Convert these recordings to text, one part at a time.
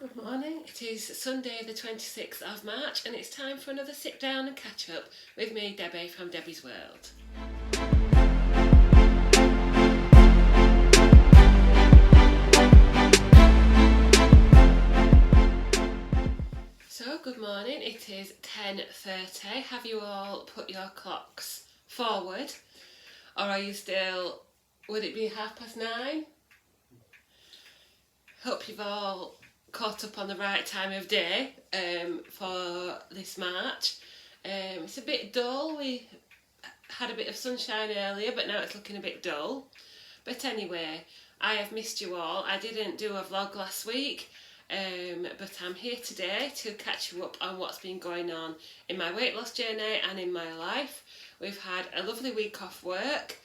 Good morning, it is Sunday the 26th of March and it's time for another sit down and catch up with me, Debbie from Debbie's World. So good morning, it is 10:30. Have you all put your clocks forward, or are you still, would it be 9:30? Hope you've all caught up on the right time of day for this March. It's a bit dull. We had a bit of sunshine earlier, but now it's looking a bit dull. But anyway, I have missed you all. I didn't do a vlog last week, but I'm here today to catch you up on what's been going on in my weight loss journey and in my life. We've had a lovely week off work.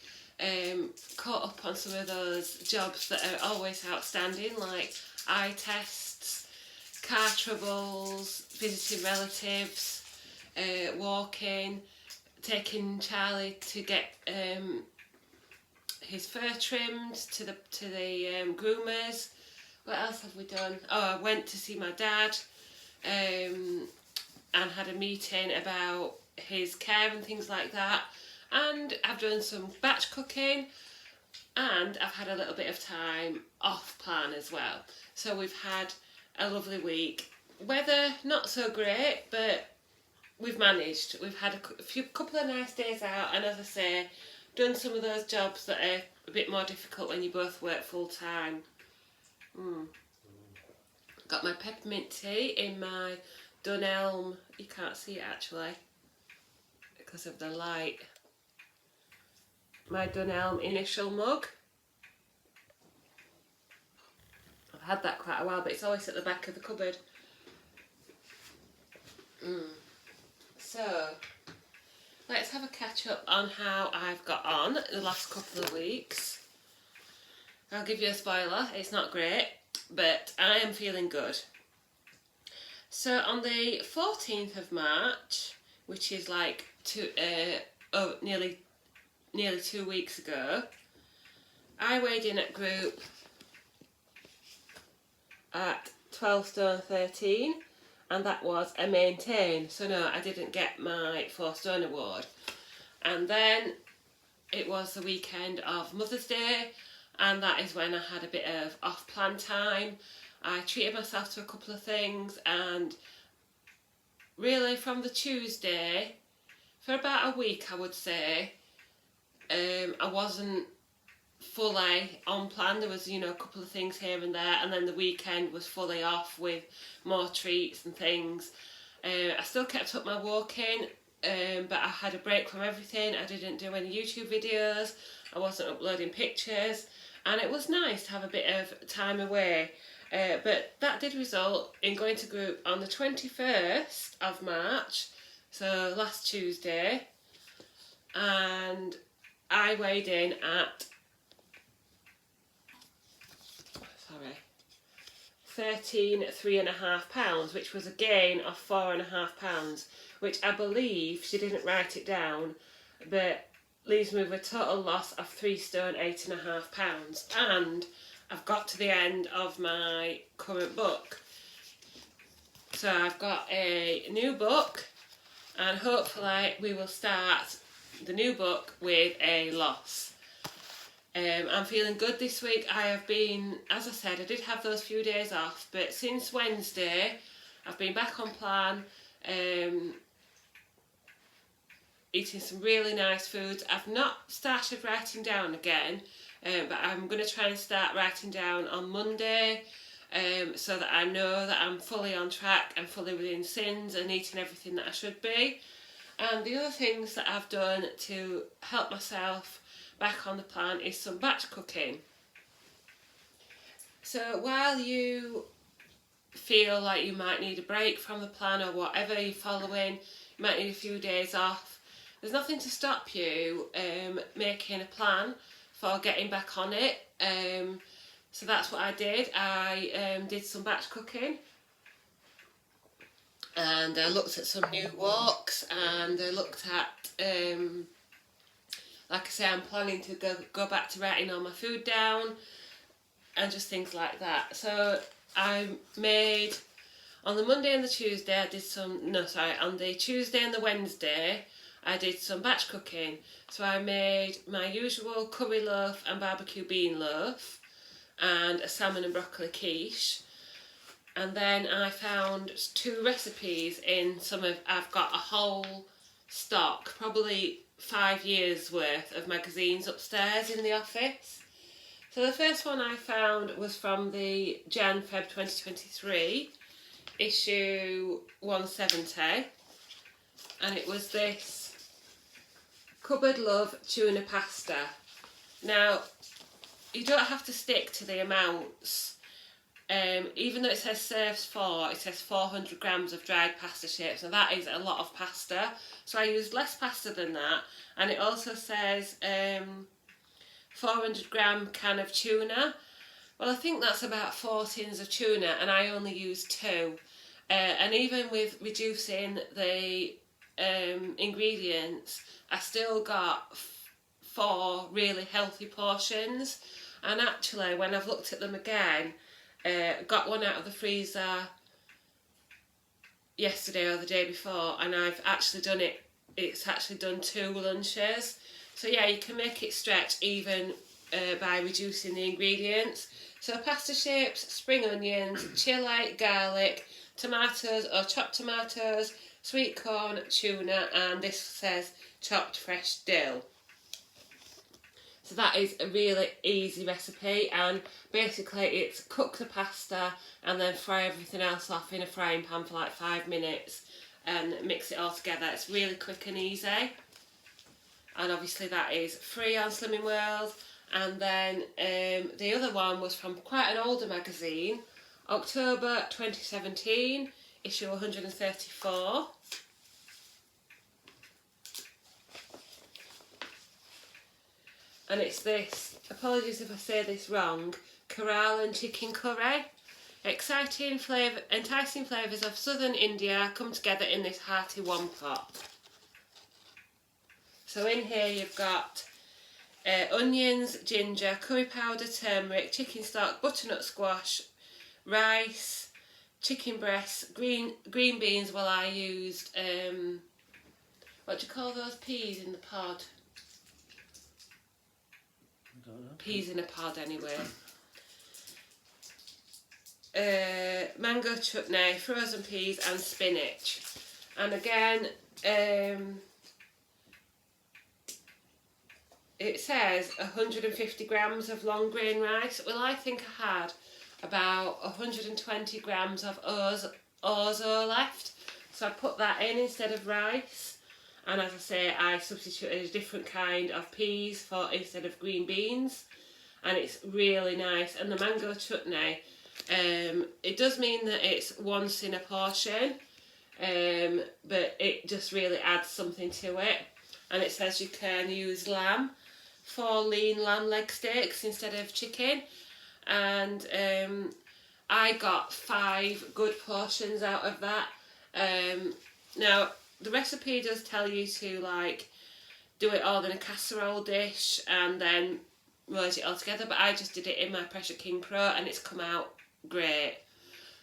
Caught up on some of those jobs that are always outstanding, like eye tests, car troubles, visiting relatives, walking, taking Charlie to get his fur trimmed to the groomers. What else have we done? Oh, I went to see my dad and had a meeting about his care and things like that. And I've done some batch cooking and I've had a little bit of time off plan as well. So we've had a lovely week. Weather not so great, but we've managed. We've had a couple of nice days out, and as I say, done some of those jobs that are a bit more difficult when you both work full time. Got my peppermint tea in my Dunelm. You can't see it actually because of the light. My Dunelm initial mug. I've had that quite a while, but it's always at the back of the cupboard. So, let's have a catch up on how I've got on the last couple of weeks. I'll give you a spoiler, it's not great, but I am feeling good. So on the 14th of March, which is like nearly 2 weeks ago, I weighed in at group at 12 stone 13, and that was a maintain. So no, I didn't get my 4 stone award. And then it was the weekend of Mother's Day, and that is when I had a bit of off-plan time. I treated myself to a couple of things, and really from the Tuesday, for about a week I would say, I wasn't fully on plan. There was, a couple of things here and there, and then the weekend was fully off with more treats and things. I still kept up my walking, but I had a break from everything. I didn't do any YouTube videos, I wasn't uploading pictures, and it was nice to have a bit of time away. But that did result in going to group on the 21st of March, so last Tuesday, and I weighed in at 13.5 pounds, which was a gain of 4.5 pounds, which I believe she didn't write it down, but leaves me with a total loss of 3 stone 8.5 pounds. And I've got to the end of my current book, so I've got a new book, and hopefully we will start the new book with a loss. I'm feeling good this week. I have been, as I said, I did have those few days off, but since Wednesday I've been back on plan, eating some really nice foods. I've not started writing down again, but I'm going to try and start writing down on Monday, so that I know that I'm fully on track and fully within sins and eating everything that I should be. And the other things that I've done to help myself back on the plan is some batch cooking. So while you feel like you might need a break from the plan or whatever you're following, you might need a few days off, there's nothing to stop you making a plan for getting back on it. So that's what I did. I did some batch cooking, and I looked at some new walks, and I looked at like I say, I'm planning to go back to writing all my food down and just things like that. So I made, on the Monday and the Tuesday I did some, no sorry, on the Tuesday and the Wednesday I did some batch cooking. So I made my usual curry loaf and barbecue bean loaf and a salmon and broccoli quiche. And then I found 2 recipes in I've got a whole stock, probably 5 years worth of magazines upstairs in the office. So the first one I found was from the Jan-Feb 2023, issue 170, and it was this Cupboard Love tuna pasta. Now, you don't have to stick to the amounts. Even though it says serves for, it says 400 grams of dried pasta shapes. Now that is a lot of pasta, so I used less pasta than that. And it also says 400 gram can of tuna. Well, I think that's about 4 tins of tuna, and I only used 2. And even with reducing the ingredients, I still got 4 really healthy portions. And actually, when I've looked at them again, got one out of the freezer yesterday or the day before, and I've actually done it. It's actually done 2 lunches. So yeah, you can make it stretch even by reducing the ingredients. So pasta shapes, spring onions, chilli, garlic, tomatoes or chopped tomatoes, sweet corn, tuna, and this says chopped fresh dill. So that is a really easy recipe, and basically it's cook the pasta and then fry everything else off in a frying pan for like 5 minutes and mix it all together. It's really quick and easy, and obviously that is free on Slimming World. And then the other one was from quite an older magazine, October 2017, issue 134. And it's this, apologies if I say this wrong, Karalan chicken curry. Enticing flavours of southern India come together in this hearty one pot. So in here you've got onions, ginger, curry powder, turmeric, chicken stock, butternut squash, rice, chicken breasts, green beans. Well, I used, what do you call those peas in the pod? Peas in a pod anyway. Mango chutney, frozen peas and spinach. And again, it says 150 grams of long grain rice. Well, I think I had about 120 grams of orzo left, so I put that in instead of rice. And as I say, I substituted a different kind of peas instead of green beans, and it's really nice. And the mango chutney, it does mean that it's once in a portion, but it just really adds something to it. And it says you can use lamb, 4 lean lamb leg steaks instead of chicken, and I got 5 good portions out of that. Now, the recipe does tell you to like do it all in a casserole dish and then merge it all together, but I just did it in my Pressure King Pro and it's come out great.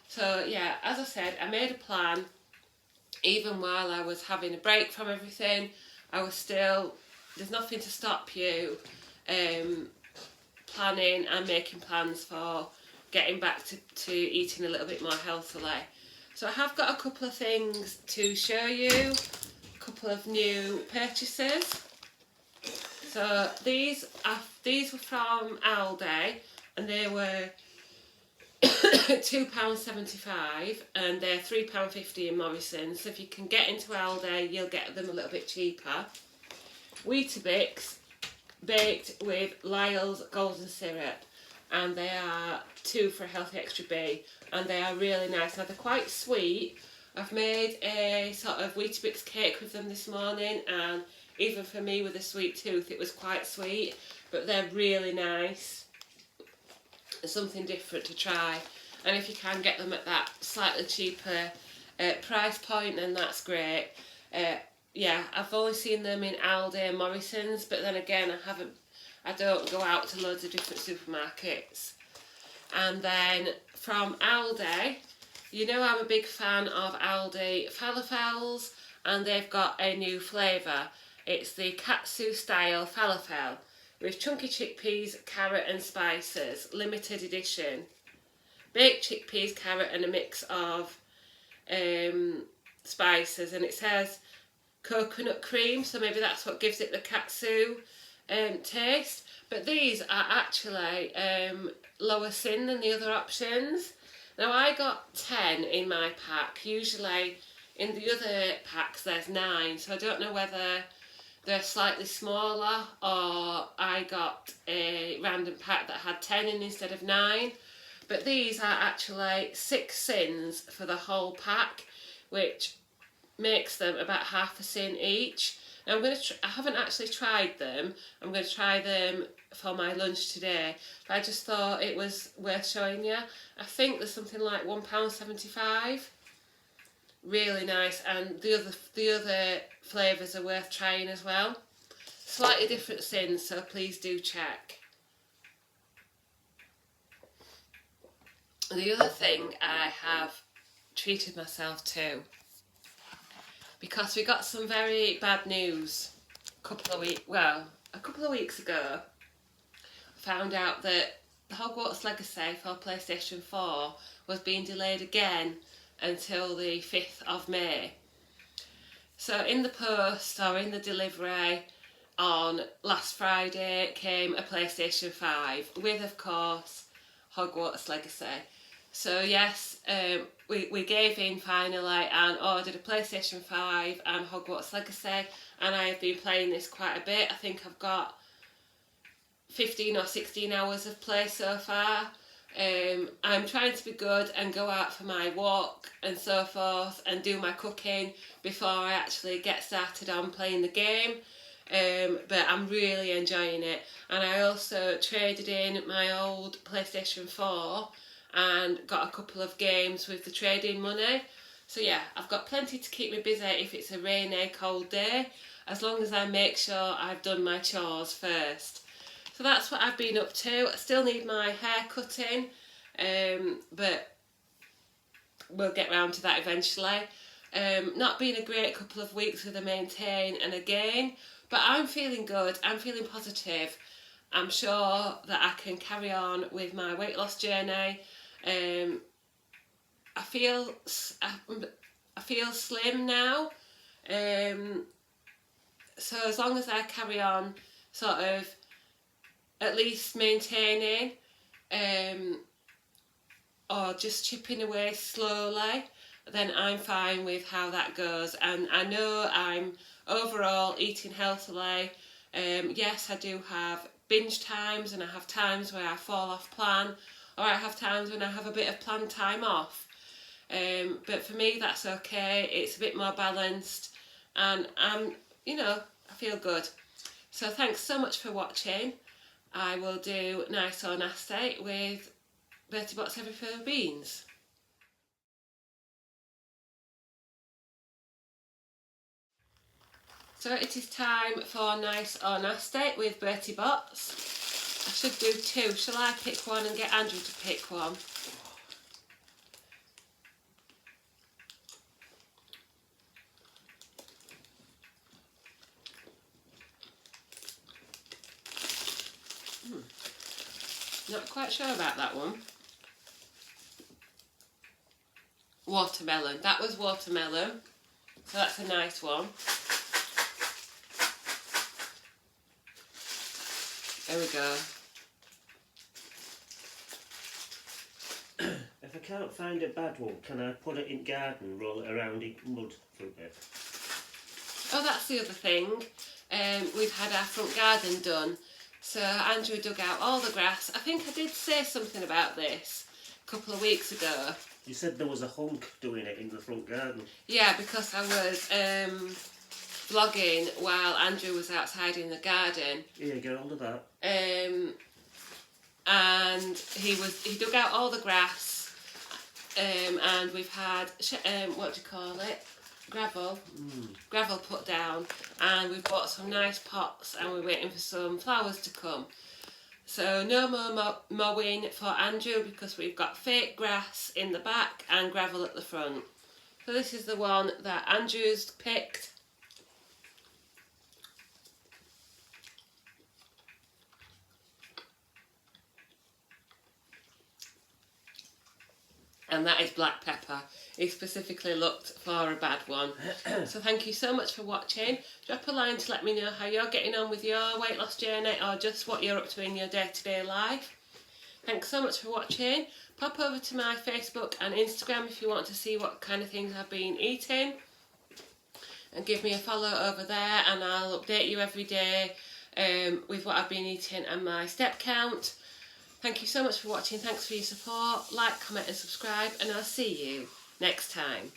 So yeah, as I said, I made a plan. Even while I was having a break from everything, I was still, there's nothing to stop you planning and making plans for getting back to eating a little bit more healthily. So I have got a couple of things to show you, a couple of new purchases. So these were from Aldi, and they were £2.75 and they're £3.50 in Morrison's. So if you can get into Aldi, you'll get them a little bit cheaper. Weetabix baked with Lyle's golden syrup, and they are 2 for a healthy extra B, and they are really nice. Now they're quite sweet. I've made a sort of Weetabix cake with them this morning, and even for me with a sweet tooth it was quite sweet, but they're really nice. Something different to try, and if you can get them at that slightly cheaper price point, then that's great. Yeah, I've only seen them in Aldi and Morrison's, but then again I don't go out to loads of different supermarkets. And then from Aldi. You know I'm a big fan of Aldi falafels, and they've got a new flavour. It's the katsu style falafel with chunky chickpeas, carrot and spices, limited edition. Baked chickpeas, carrot and a mix of spices, and it says coconut cream, so maybe that's what gives it the katsu taste. But these are actually lower sin than the other options. Now I got 10 in my pack. Usually in the other packs there's 9, so I don't know whether they're slightly smaller or I got a random pack that had 10 in instead of 9. But these are actually 6 sins for the whole pack, which makes them about half a sin each. Now I haven't actually tried them. I'm going to try them for my lunch today, but I just thought it was worth showing you. I think there's something like £1.75. Really nice, and the other flavours are worth trying as well. Slightly different sins, so please do check. The other thing I have treated myself to, because we got some very bad news a couple of weeks ago. I found out that the Hogwarts Legacy for PlayStation 4 was being delayed again until the 5th of May. So in the post, or in the delivery on last Friday, came a PlayStation 5 with, of course, Hogwarts Legacy. So yes, we gave in finally and ordered a PlayStation 5 and Hogwarts Legacy, and I have been playing this quite a bit. I think I've got 15 or 16 hours of play so far. I'm trying to be good and go out for my walk and so forth and do my cooking before I actually get started on playing the game. But I'm really enjoying it, and I also traded in my old PlayStation 4 and got a couple of games with the trade-in money. So yeah, I've got plenty to keep me busy if it's a rainy, cold day, as long as I make sure I've done my chores first. So that's what I've been up to. I still need my hair cutting, but we'll get round to that eventually. Not been a great couple of weeks with a maintain and a gain, but I'm feeling good, I'm feeling positive. I'm sure that I can carry on with my weight loss journey. I feel slim now, so as long as I carry on sort of at least maintaining or just chipping away slowly, then I'm fine with how that goes. And I know I'm overall eating healthily. Yes, I do have binge times, and I have times where I fall off plan, or I have times when I have a bit of planned time off. But for me, that's okay. It's a bit more balanced, and I feel good. So thanks so much for watching. I will do Nice or Nasty with Bertie Bott's Every Flavor Beans. So it is time for Nice or Nasty with Bertie Bott's. I should do 2. Shall I pick one and get Andrew to pick one? Not quite sure about that one. Watermelon. That was watermelon. So that's a nice one. There we go. If I can't find a bad one, can I put it in garden, roll it around in mud for a bit? Oh, that's the other thing. We've had our front garden done. So Andrew dug out all the grass. I think I did say something about this a couple of weeks ago. You said there was a hunk doing it in the front garden. Yeah, because I was vlogging while Andrew was outside in the garden. Yeah, get hold of that. And he dug out all the grass, and we've had what do you call it? Gravel put down, and we've bought some nice pots, and we're waiting for some flowers to come. So no more mowing for Andrew because we've got fake grass in the back and gravel at the front. So this is the one that Andrew's picked. And that is black pepper. He specifically looked for a bad one. So thank you so much for watching. Drop a line to let me know how you're getting on with your weight loss journey or just what you're up to in your day-to-day life. Thanks so much for watching. Pop over to my Facebook and Instagram if you want to see what kind of things I've been eating. And give me a follow over there, and I'll update you every day with what I've been eating and my step count. Thank you so much for watching. Thanks for your support. Like, comment and subscribe, and I'll see you next time.